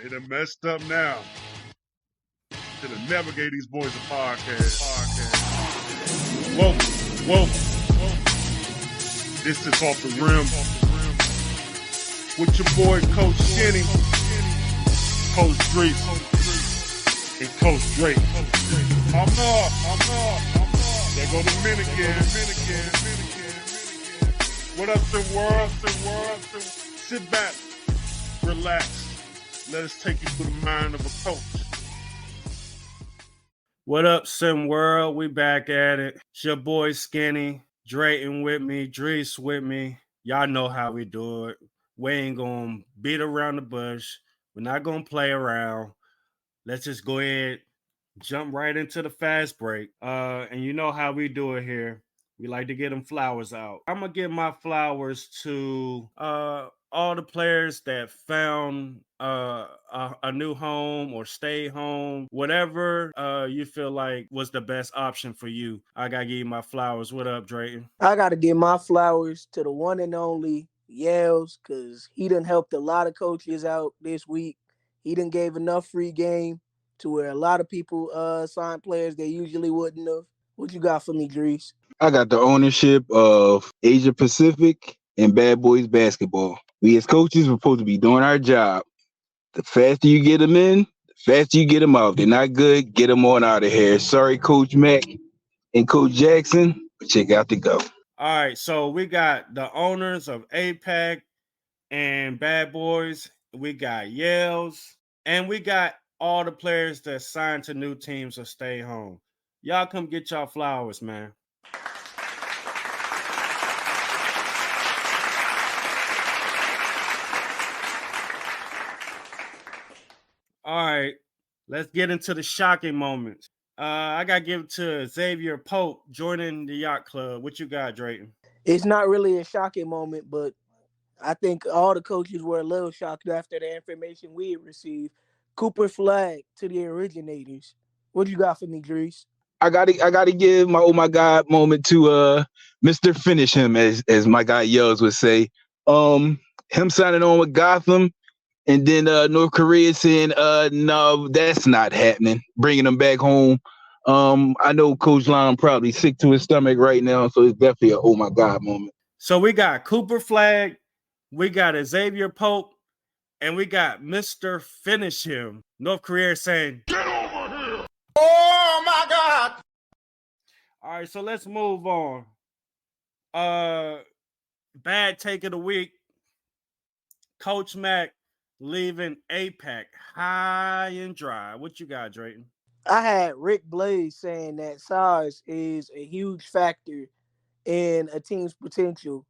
They done messed up now. Should have never gave these boys a podcast. Whoa. This is Off the Rim. With your boy, Coach Skinny, Coach Drees, and Coach Drake. I'm not. There go the men again. What up, SimWorld? Sit back, relax. Let us take you through the mind of a coach. What up, SimWorld? We back at it. It's your boy Skinny, Drayton with me, Drees with me. Y'all know how we do it. We ain't gonna beat around the bush. We're not gonna play around. Let's just go ahead, jump right into the fast break. And you know how we do it here. We like to get them flowers out. I'm gonna give my flowers to all the players that found a new home or stay home, whatever you feel like was the best option for you. I gotta give you my flowers. What up, Drayton? I gotta give my flowers to the one and only Yales, because he done helped a lot of coaches out this week. He done gave enough free game to where a lot of people signed players they usually wouldn't have. What you got for me, Drees? I got the ownership of Asia Pacific and Bad Boys Basketball. We as coaches, we're supposed to be doing our job. The faster you get them in, the faster you get them out. They're not good, get them on out of here. Sorry, Coach Mack and Coach Jackson, but you got to go. All right, so we got the owners of APAC and Bad Boys. We got Yales, and we got all the players that signed to new teams or stay home. Y'all come get y'all flowers, man. All right, let's get into the shocking moments. I got to give it to Xavier Pope joining the Yacht Club. What you got, Drayton? It's not really a shocking moment, but I think all the coaches were a little shocked after the information we had received. Cooper Flag to the originators. What you got for me, Drees? I gotta give my oh my God moment to Mr. Finish Him, as my guy Yells would say. Him signing on with Gotham, and then North Korea saying no, that's not happening. Bringing him back home. I know Coach Lyon probably sick to his stomach right now, so it's definitely a oh my God moment. So we got Cooper Flag, we got Xavier Pope, and we got Mr. Finish Him. North Korea saying, "Get over here!" Oh my God! All right, so let's move on. Bad take of the week. Coach Mack leaving APAC high and dry. What you got, Drayton? I had Rick Blaze saying that size is a huge factor in a team's potential.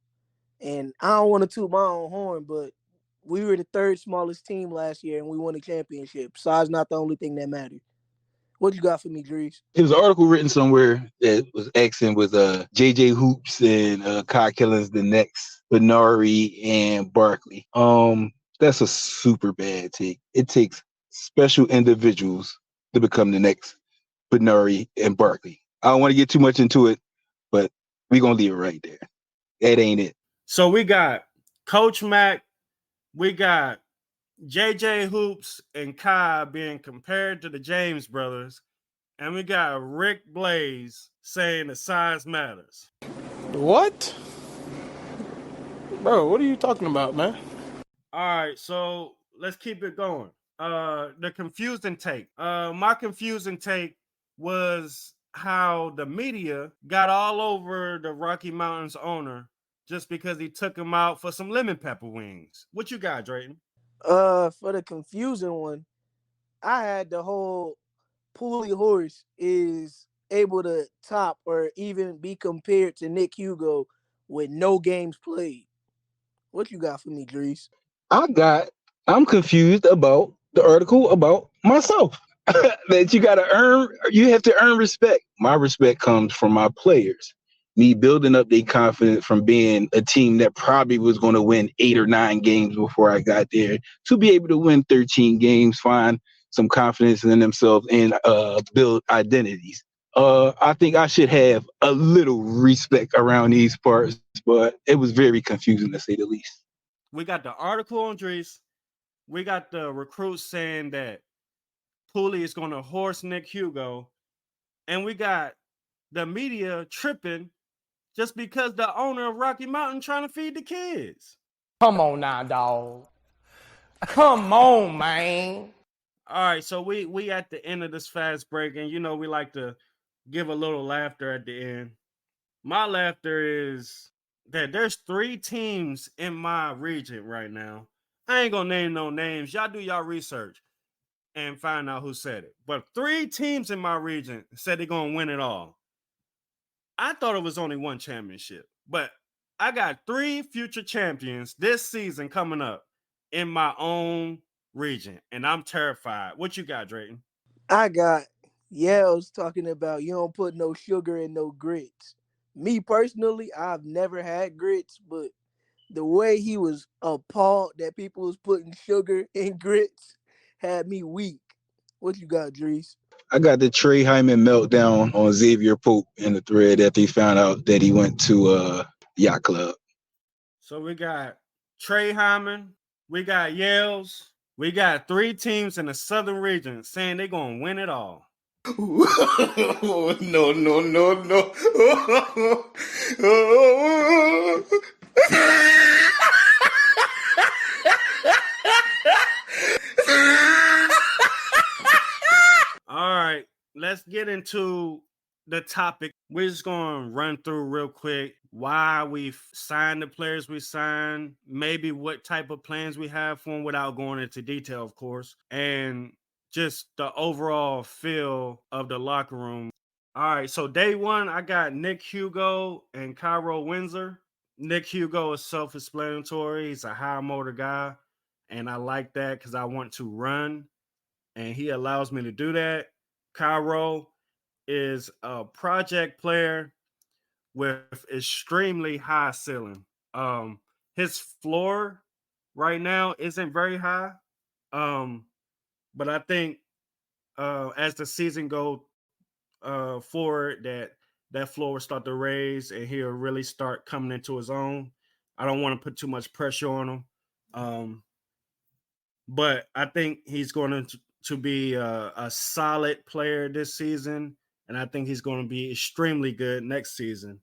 And I don't want to toot my own horn, but we were the third smallest team last year and we won a championship. Size not the only thing that mattered. What you got for me, Drees? There was an article written somewhere that was asking with JJ Hoops and Kai Killens the next, Benari and Barkley. That's a super bad take. It takes special individuals to become the next Benari and Barkley. I don't want to get too much into it, but we're gonna leave it right there. That ain't it. So we got Coach Mack, we got JJ Hoops and Kai being compared to the James brothers, and we got Rick Blaze saying the size matters. What? Bro, what are you talking about, man? All right, so let's keep it going. The confusing take. My confusing take was how the media got all over the Rocky Mountains owner just because he took him out for some lemon pepper wings. What you got, Drayton? For the confusing one, I had the whole Pooley horse is able to top or even be compared to Nick Hugo with no games played. What you got for me, Drees? I'm confused about the article about myself. That you have to earn respect. My respect comes from my players. Me building up their confidence from being a team that probably was going to win 8 or 9 games before I got there to be able to win 13 games, find some confidence in themselves and build identities. I think I should have a little respect around these parts, but it was very confusing to say the least. We got the article on Drees, we got the recruits saying that Pooley is going to horse Nick Hugo, and we got the media tripping just because the owner of Rocky Mountain trying to feed the kids. Come on now, dog. Come on, man. All right, so we at the end of this fast break, and you know we like to give a little laughter at the end. My laughter is that there's 3 teams in my region right now. I ain't gonna name no names. Y'all do y'all research and find out who said it. But 3 teams in my region said they're gonna win it all. I thought it was only one championship, but I got 3 future champions this season coming up in my own region, and I'm terrified. What you got, Drayton? I got Yells talking about you don't put no sugar in no grits. Me personally, I've never had grits, but the way he was appalled that people was putting sugar in grits had me weak. What you got, Drees? I got the Trey Hyman meltdown on Xavier Pope in the thread after he found out that he went to Yacht Club. So we got Trey Hyman, we got Yales, we got 3 teams in the southern region saying they're gonna win it all. No, no, no, no. All right, let's get into the topic. We're just going to run through real quick why we've signed the players we signed, maybe what type of plans we have for them without going into detail, of course, and just the overall feel of the locker room. All right, so day one, I got Nick Hugo and Cairo Windsor. Nick Hugo is self-explanatory. He's a high motor guy, and I like that because I want to run, and he allows me to do that. Cairo is a project player with extremely high ceiling. His floor right now isn't very high, but I think as the season goes forward, that floor will start to raise and he'll really start coming into his own. I don't want to put too much pressure on him, but I think he's going to be a solid player this season, and I think he's going to be extremely good next season.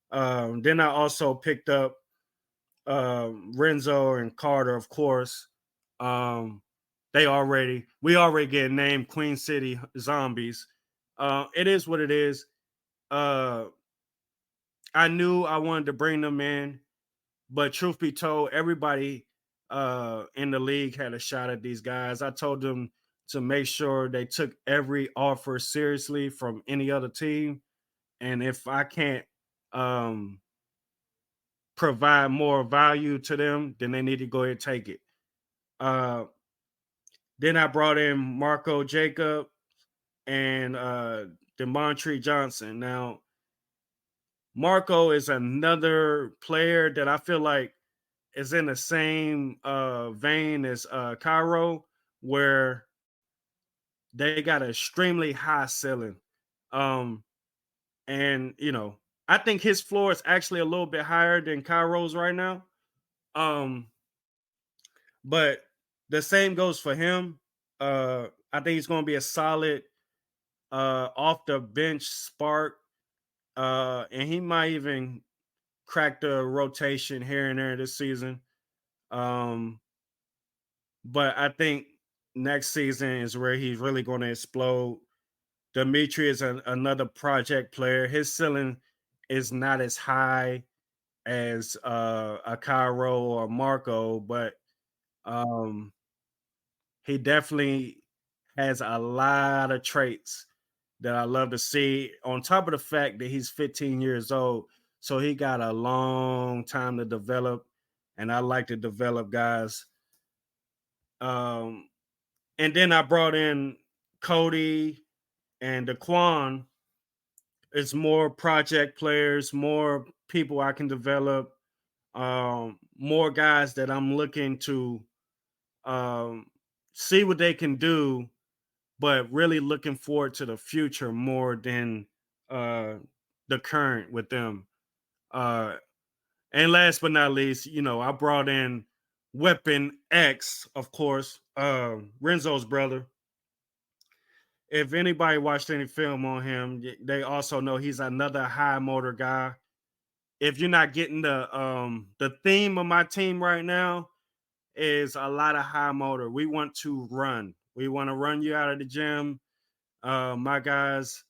Then I also picked up Renzo and Carter, of course. We already get named Queen City Zombies. It is what it is. I knew I wanted to bring them in, but truth be told, everybody in the league had a shot at these guys. I told them to make sure they took every offer seriously from any other team, and if I can't provide more value to them, then they need to go ahead and take it. Then I brought in Marco Jacob and DeMontre Johnson. Now, Marco is another player that I feel like is in the same vein as Cairo, where they got an extremely high ceiling. And, you know, I think his floor is actually a little bit higher than Cairo's right now. But the same goes for him. I think he's going to be a solid off the bench spark. And he might even crack the rotation here and there this season. But I think next season is where he's really going to explode. Dimitri is another project player. His ceiling is not as high as a Cairo or Marco, but he definitely has a lot of traits that I love to see. On top of the fact that he's 15 years old, so he got a long time to develop, and I like to develop guys. And then I brought in Cody and Daquan. It's more project players, more people I can develop, more guys that I'm looking to see what they can do, but really looking forward to the future more than the current with them. And last but not least, you know, I brought in Weapon X, of course, Renzo's brother. If anybody watched any film on him, they also know he's another high motor guy. If you're not getting the theme of my team right now is a lot of high motor. We want to run. We want to run you out of the gym. My guys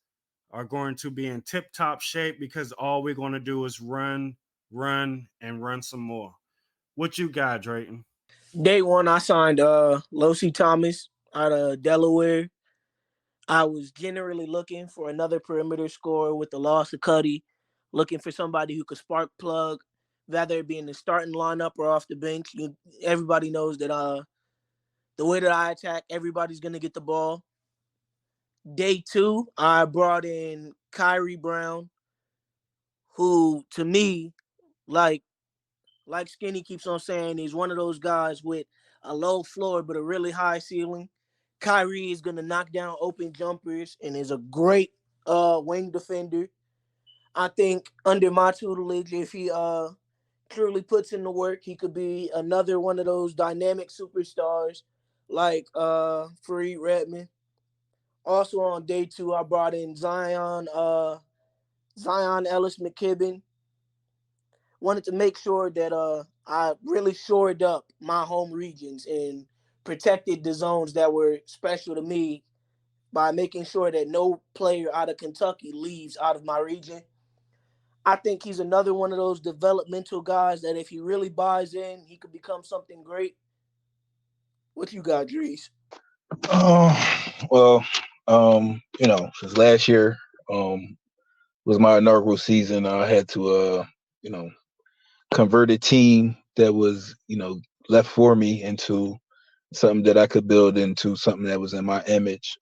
are going to be in tip-top shape because all we're going to do is run, and run some more. What you got, Drayton? Day one, I signed Losi Thomas out of Delaware. I was generally looking for another perimeter scorer with the loss of Cuddy, looking for somebody who could spark plug, whether it be in the starting lineup or off the bench. Everybody knows that the way that I attack, everybody's going to get the ball. Day two, I brought in Kyrie Brown, who to me, like Skinny keeps on saying, he's one of those guys with a low floor but a really high ceiling. Kyrie is going to knock down open jumpers and is a great wing defender. I think under my tutelage, if he truly puts in the work, he could be another one of those dynamic superstars like Fareed Redmond. Also on day two, I brought in Zion Ellis McKibben. Wanted to make sure that I really shored up my home regions and protected the zones that were special to me by making sure that no player out of Kentucky leaves out of my region. I think he's another one of those developmental guys that if he really buys in, he could become something great. What you got, Dries? Well, since last year was my inaugural season, I had to convert a team that was left for me into something that I could build into something that was in my image.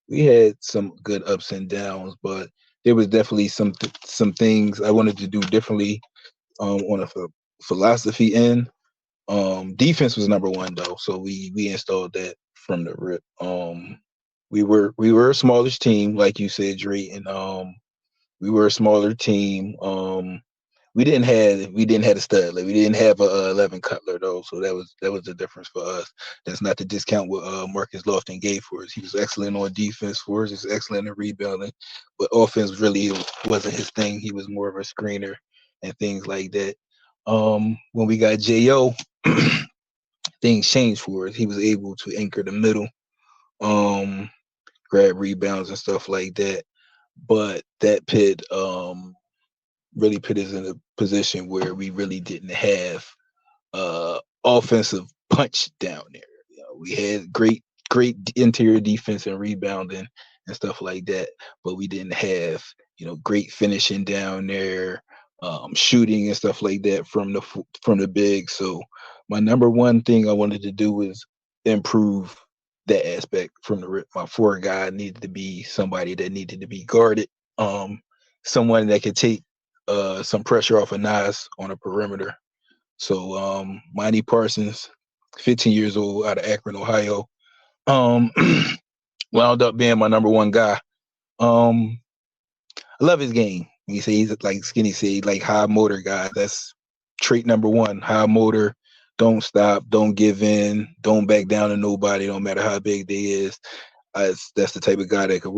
We had some good ups and downs, but there was definitely some things I wanted to do differently on a philosophy end. Defense was number one though, so we installed that from the rip. We were a smallish team, like you said, Dre, and we were a smaller team. We didn't have a stud. Like we didn't have a 11 Cutler though, so that was the difference for us. That's not to discount what Marcus Lofton gave for us. He was excellent on defense for us. He was excellent in rebounding, but offense really wasn't his thing. He was more of a screener and things like that. When we got Jo, things changed for us. He was able to anchor the middle, grab rebounds and stuff like that. But that really put us in a position where we really didn't have offensive punch down there. We had great interior defense and rebounding and stuff like that, but we didn't have great finishing down there, shooting and stuff like that from the big. So my number one thing I wanted to do was improve that aspect from the rip. My four guy needed to be somebody that needed to be guarded, someone that could take some pressure off of Nas on a perimeter. So Monty Parsons, 15 years old, out of Akron, Ohio, wound up being my number one guy. I love his game. He said he's like Skinny said, like high motor guy. That's trait number one. High motor. Don't stop. Don't give in. Don't back down to nobody. No matter how big they is. That's the type of guy that could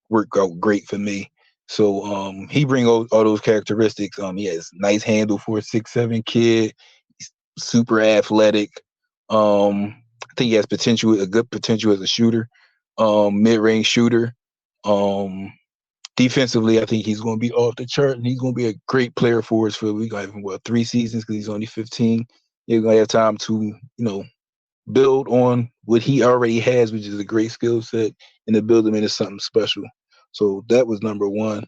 work out great for me. So he bring all those characteristics. He has nice handle for a 6'7" kid. He's super athletic. I think he has a good potential as a shooter, mid-range shooter. Defensively, I think he's going to be off the chart, and he's going to be a great player for us. We got him 3 seasons because he's only 15. He's going to have time to build on what he already has, which is a great skill set, and to build him into something special. So that was number one.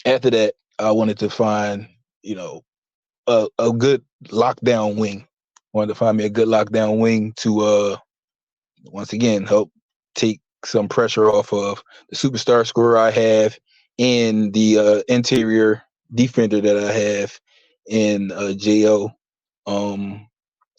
After that, I wanted to find, a good lockdown wing. I wanted to find me a good lockdown wing to, once again, help take some pressure off of the superstar scorer I have and the interior defender that I have in Jo, and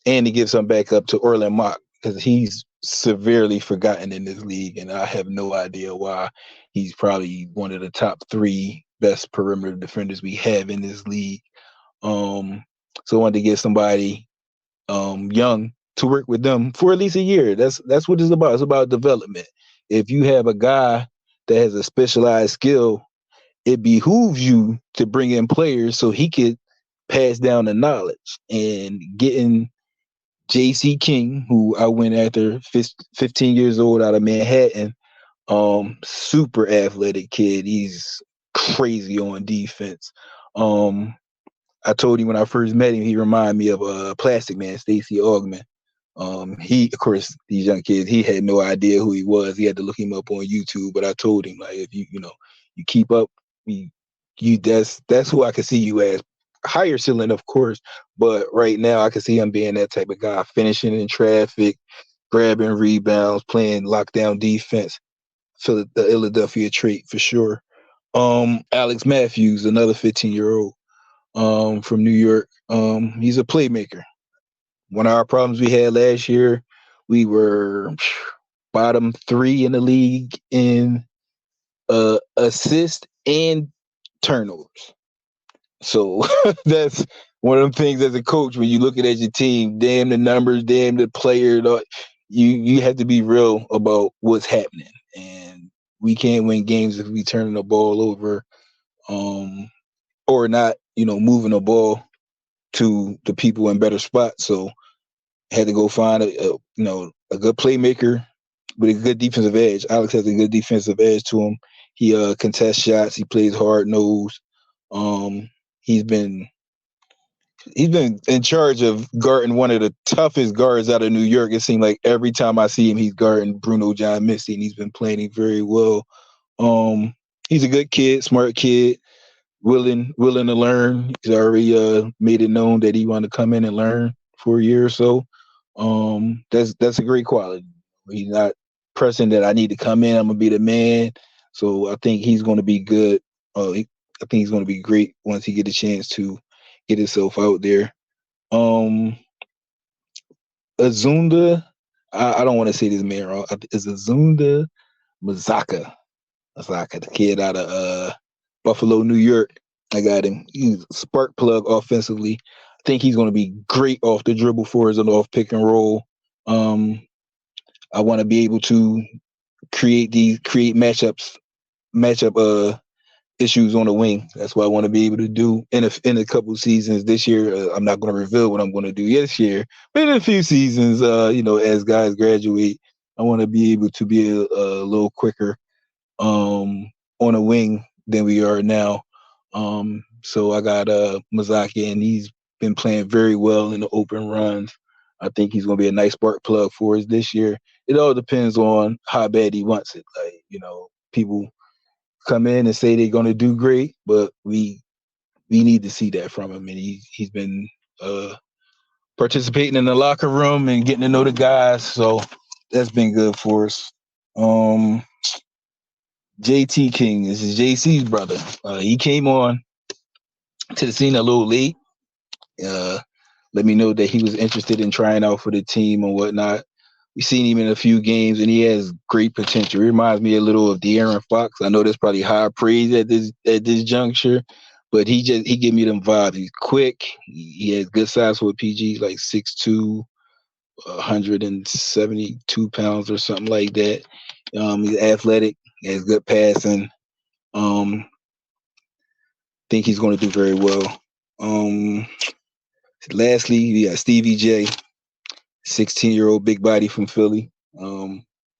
to give some backup to Orland Mock because he's severely forgotten in this league, and I have no idea why. He's probably one of the top 3 best perimeter defenders we have in this league. So I wanted to get somebody young to work with them for at least a year. That's what it's about. It's about development. If you have a guy that has a specialized skill, it behooves you to bring in players so he could pass down the knowledge. And getting J.C. King, who I went after, 15 years old, out of Manhattan, super athletic kid. He's crazy on defense. I told him when I first met him, he reminded me of Plastic Man, Stacey Augman. He, of course, these young kids, he had no idea who he was. He had to look him up on YouTube. But I told him, like, if you keep up, that's who I could see you as. Higher ceiling, of course, but right now I can see him being that type of guy, finishing in traffic, grabbing rebounds, playing lockdown defense. The Philadelphia trait for sure. Alex Matthews, another 15-year-old from New York. He's a playmaker. One of our problems we had last year, we were bottom 3 in the league in assist and turnovers. So that's one of them things as a coach, when you look at your team, damn the numbers, damn the player, you have to be real about what's happening. And we can't win games if we turning the ball over or not, moving the ball to the people in better spots. So had to go find a good playmaker with a good defensive edge. Alex has a good defensive edge to him. He contests shots. He plays hard nose. He's been in charge of guarding one of the toughest guards out of New York. It seemed like every time I see him, he's guarding Bruno John Misty, and he's been playing very well. He's a good kid, smart kid, willing to learn. He's already made it known that he wanted to come in and learn for a year or so. That's a great quality. He's not pressing that I need to come in, I'm gonna be the man. So I think he's going to be good. I think he's going to be great once he get a chance to get himself out there. Azunda, I don't want to say this man wrong. It's Azunda Mazaka, the kid out of Buffalo, New York. I got him. He's a spark plug offensively. I think he's going to be great off the dribble for us and off pick and roll. I want to be able to create matchup issues on the wing. That's what I want to be able to do in a couple seasons this year. I'm not going to reveal what I'm going to do this year, but in a few seasons, as guys graduate, I want to be able to be a little quicker on a wing than we are now. So I got Mazaki, and he's been playing very well in the open runs. I think he's going to be a nice spark plug for us this year. It all depends on how bad he wants it. People come in and say they're going to do great, but we need to see that from him. And he's been participating in the locker room and getting to know the guys, so that's been good for us. JT King, this is JC's brother. He came on to the scene a little late. Let me know that he was interested in trying out for the team and whatnot. We've seen him in a few games, and he has great potential. He reminds me a little of De'Aaron Fox. I know that's probably high praise at this juncture, but he give me them vibes. He's quick. He has good size for a PG, like 6'2", 172 pounds or something like that. He's athletic. He has good passing. Think he's going to do very well. Lastly, we got Stevie J, 16-year-old big body from Philly.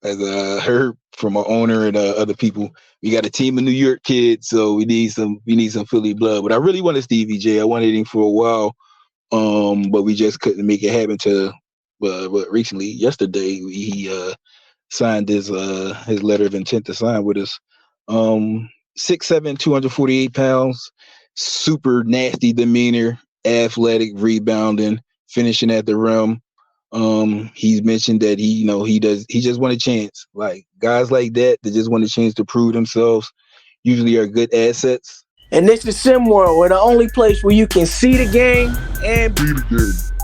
As I heard from our owner and other people, we got a team of New York kids, so we need some Philly blood. But I really wanted Stevie J. I wanted him for a while, but we just couldn't make it happen. But recently, yesterday, he signed his letter of intent to sign with us. 6'7", 248 pounds, super nasty demeanor, athletic, rebounding, finishing at the rim. He's mentioned that he just want a chance. Like guys like that just want a chance to prove themselves, usually are good assets. And this is SimWorld, where the only place where you can see the game and be the game.